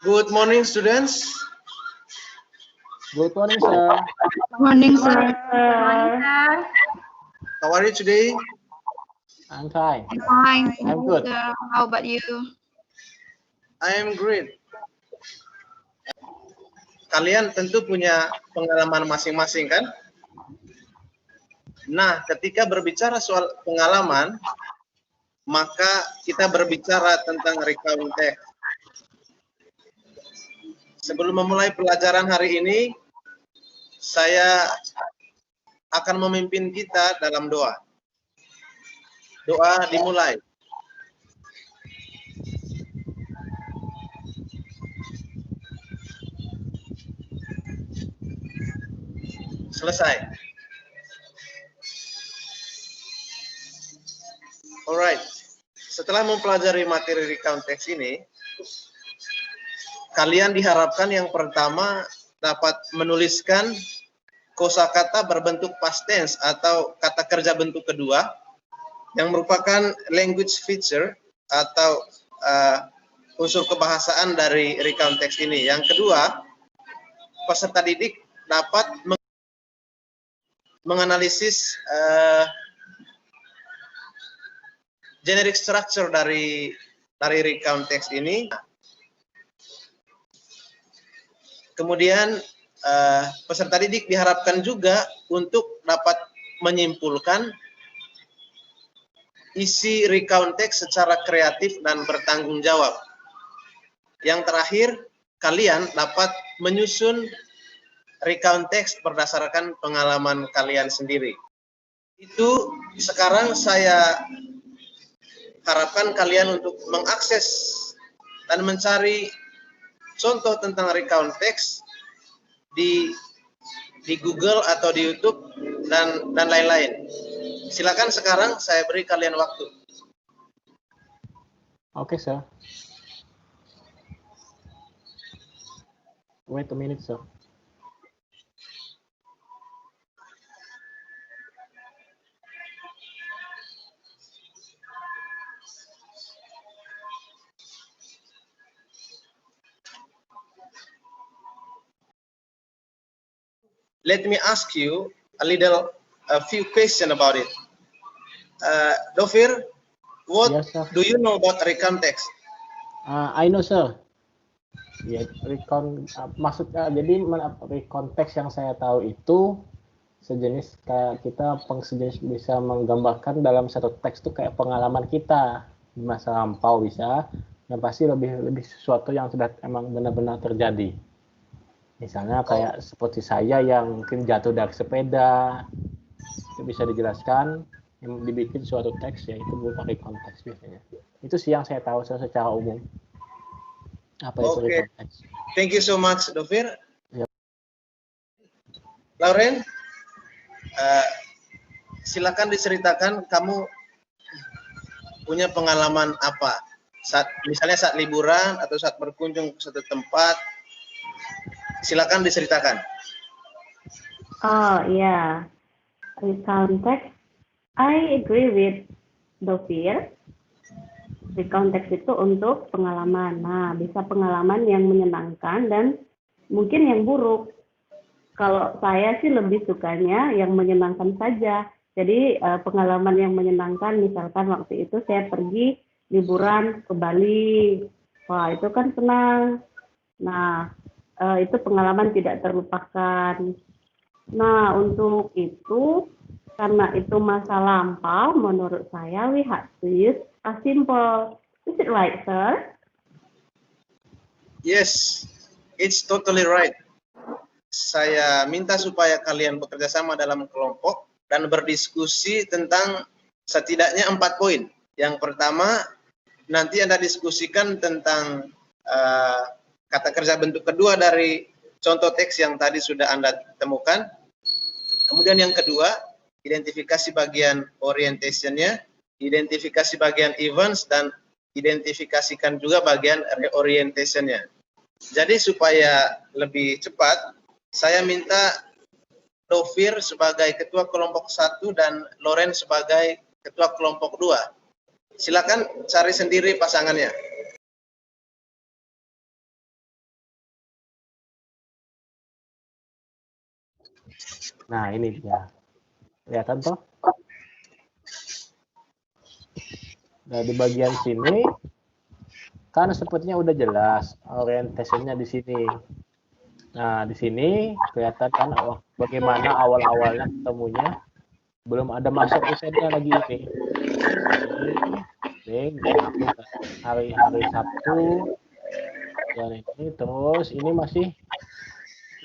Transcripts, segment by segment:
Good morning, students. Good morning, sir. Morning, sir. How are you today? I'm fine. Fine. I'm good. Sir. How about you? I am great. Kalian tentu punya pengalaman masing-masing, kan? Nah, ketika berbicara soal pengalaman, maka kita berbicara tentang recount text. Sebelum memulai pelajaran hari ini, saya akan memimpin kita dalam doa. Doa dimulai. Selesai. Alright. Setelah mempelajari materi recount text ini, kalian diharapkan yang pertama dapat menuliskan kosakata berbentuk past tense atau kata kerja bentuk kedua yang merupakan language feature atau unsur kebahasaan dari recount text ini. Yang kedua, peserta didik dapat menganalisis generic structure dari recount text ini. Kemudian peserta didik diharapkan juga untuk dapat menyimpulkan isi recount text secara kreatif dan bertanggung jawab. Yang terakhir, kalian dapat menyusun recount text berdasarkan pengalaman kalian sendiri. Itu sekarang saya harapkan kalian untuk mengakses dan mencari contoh tentang recount text di Google atau di YouTube dan lain-lain. Silakan sekarang saya beri kalian waktu. Okay, sir. Wait a minute, sir. Let me ask you a few questions about it. Dovir, what Yes, sir. do you know about recount text? I know, sir. Ya, recount maksudnya jadi recount text yang saya tahu itu sejenis kayak kita sejenis bisa menggambarkan dalam satu teks itu kayak pengalaman kita di masa lampau bisa, yang pasti lebih sesuatu yang sudah emang benar-benar terjadi. Misalnya kayak seperti saya yang mungkin jatuh dari sepeda, itu bisa dijelaskan, yang dibikin suatu teks ya itu berupa recount text biasanya. Itu sih yang saya tahu secara umum. Apa itu recount text? Thank you so much, Dovir. Yep. Lauren, silakan diceritakan kamu punya pengalaman apa? Misalnya saat liburan atau saat berkunjung ke suatu tempat. Silakan diceritakan. Oh yeah, recount text. I agree with Dovir. Recount text itu untuk pengalaman. Nah, bisa pengalaman yang menyenangkan dan mungkin yang buruk. Kalau saya sih lebih sukanya yang menyenangkan saja. Jadi pengalaman yang menyenangkan, misalkan waktu itu saya pergi liburan ke Bali. Wah, itu kan senang. Nah, itu pengalaman tidak terlupakan. Nah, untuk itu, karena itu masa lampau, menurut saya, we have to use a simple. Is it right, sir? Yes, it's totally right. Saya minta supaya kalian bekerja sama dalam kelompok dan berdiskusi tentang setidaknya 4 poin. Yang pertama, nanti Anda diskusikan tentang kata kerja bentuk kedua dari contoh teks yang tadi sudah Anda temukan. Kemudian yang kedua, identifikasi bagian orientation-nya, identifikasi bagian events, dan identifikasikan juga bagian reorientation-nya. Jadi supaya lebih cepat, saya minta Dovir sebagai ketua kelompok 1 dan Loren sebagai ketua kelompok 2. Silakan cari sendiri pasangannya. Nah, ini dia. Kelihatan toh? Nah, di bagian sini kan sepertinya udah jelas orientasinya di sini. Nah, di sini kelihatan kan bagaimana awal-awalnya ketemunya. Belum ada masuk eventnya lagi ini. Ini aku hari Sabtu dan ini terus ini masih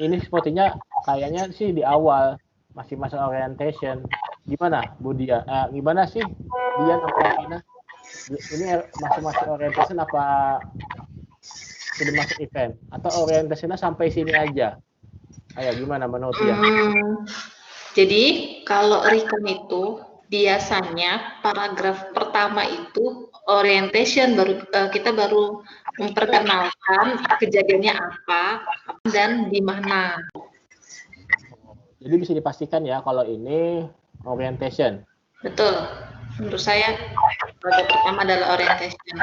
ini sepertinya kayaknya sih di awal masih masa orientation. Gimana Bu Dia? Gimana sih Dian apa Vina? Ini masih orientation apa sudah masuk event atau orientasinya sampai sini aja? Ayo gimana menurut Dian? Jadi kalau recon itu biasanya paragraf pertama itu orientation, baru kita baru memperkenalkan kejadiannya apa dan di mana. Jadi bisa dipastikan ya kalau ini orientation. Betul. Menurut saya paragraf pertama adalah orientation.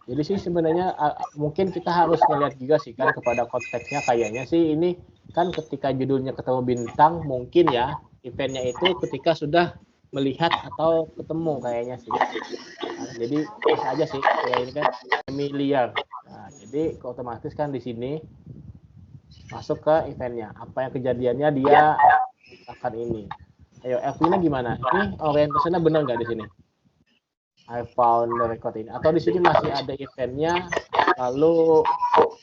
Jadi sih sebenarnya mungkin kita harus ngeliat juga sih kan kepada konteksnya, kayaknya sih ini kan ketika judulnya ketemu bintang mungkin ya eventnya itu ketika sudah melihat atau ketemu kayaknya sih. Nah, jadi bisa aja sih kayak ini kan familiar. Nah, jadi otomatis kan di sini masuk ke eventnya. Apa yang kejadiannya dia akan ini. Ayo Elvina gimana? Ini orientasinya benar nggak di sini? I found the record ini. Atau di sini masih ada eventnya, lalu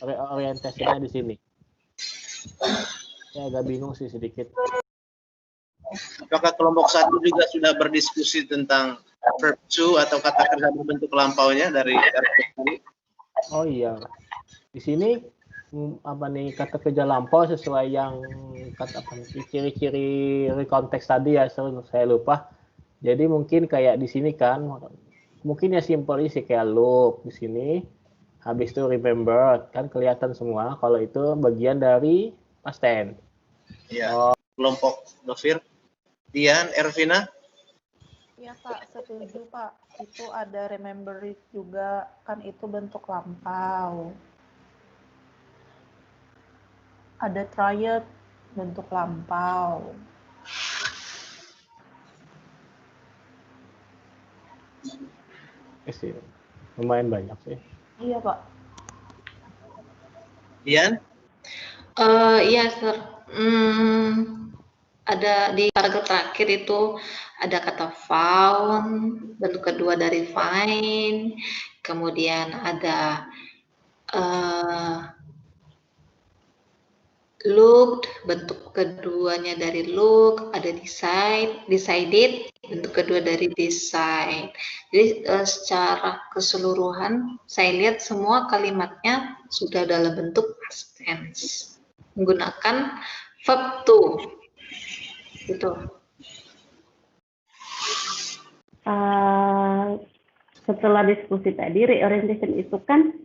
orientasinya di sini. Saya agak bingung sih sedikit. Apakah kelompok 1 juga sudah berdiskusi tentang verb to atau kata kerja berbentuk lampaunya dari ini? Oh iya, di sini apa nih kata kerja lampau sesuai yang kata apa ciri-ciri rekonteks tadi ya, saya lupa. Jadi mungkin kayak di sini kan, mungkin ya simpel sih kayak look di sini. Habis itu remember kan kelihatan semua kalau itu bagian dari past tense. Ya, kelompok Dovir. Dian, Ervina? Iya Pak, setuju Pak. Itu ada remember it juga, kan itu bentuk lampau. Ada triad bentuk lampau. Sih, lumayan banyak sih. Iya Pak. Dian? Iya, Sir. Ada di paragraf terakhir itu ada kata found, bentuk kedua dari find, kemudian ada looked, bentuk keduanya dari look, ada decided, bentuk kedua dari decide. Jadi secara keseluruhan saya lihat semua kalimatnya sudah dalam bentuk past tense menggunakan verb to. Gitu. Setelah diskusi tadi, reorientation itu kan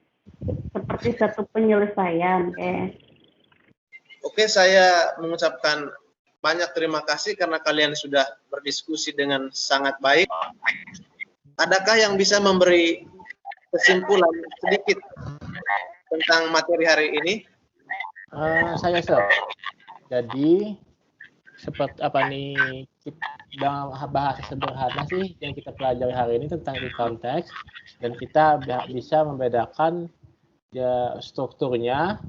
seperti satu penyelesaian. Oke, saya mengucapkan banyak terima kasih karena kalian sudah berdiskusi dengan sangat baik. Adakah yang bisa memberi kesimpulan sedikit tentang materi hari ini? Saya jadi seperti apa nih dalam bahasa sederhana sih yang kita pelajari hari ini tentang rekonteks, dan kita bisa membedakan ya strukturnya,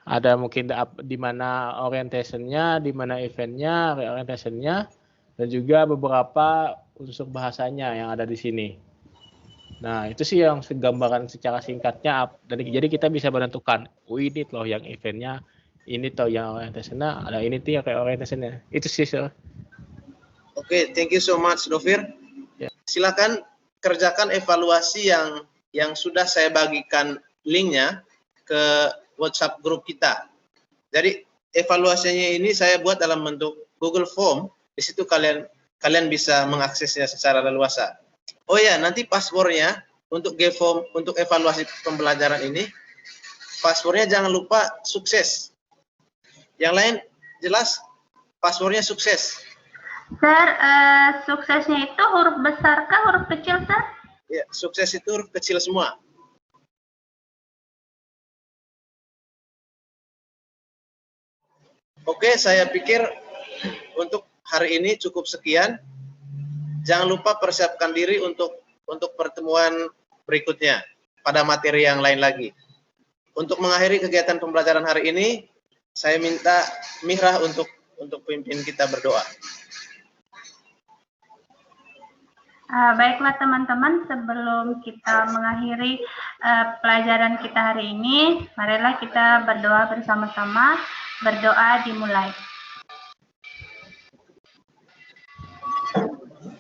ada mungkin di mana orientationnya, di mana eventnya, reorientationnya, dan juga beberapa unsur bahasanya yang ada di sini. Nah itu sih yang gambaran secara singkatnya, dan jadi kita bisa menentukan ini loh yang eventnya, ini tuh yang orientasinya, ada ini tuh yang reorientasinya. Itu sih Sir. Oke, thank you so much Dovir. Ya. Silakan kerjakan evaluasi yang sudah saya bagikan linknya ke WhatsApp grup kita. Jadi evaluasinya ini saya buat dalam bentuk Google Form. Di situ kalian bisa mengaksesnya secara leluasa. Oh ya, nanti passwordnya untuk G-Form untuk evaluasi pembelajaran ini, passwordnya jangan lupa sukses. Yang lain jelas passwordnya sukses. Sir, suksesnya itu huruf besar kah, huruf kecil, Sir? Ya, sukses itu huruf kecil semua. Oke, saya pikir untuk hari ini cukup sekian. Jangan lupa persiapkan diri untuk pertemuan berikutnya pada materi yang lain lagi. Untuk mengakhiri kegiatan pembelajaran hari ini, saya minta Mihrah untuk pimpin kita berdoa. Baiklah teman-teman, sebelum kita mengakhiri pelajaran kita hari ini, marilah kita berdoa bersama-sama. Berdoa dimulai.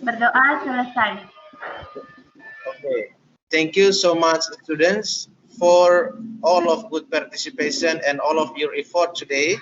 Berdoa selesai. Okay. Thank you so much, students, for all of good participation and all of your effort today.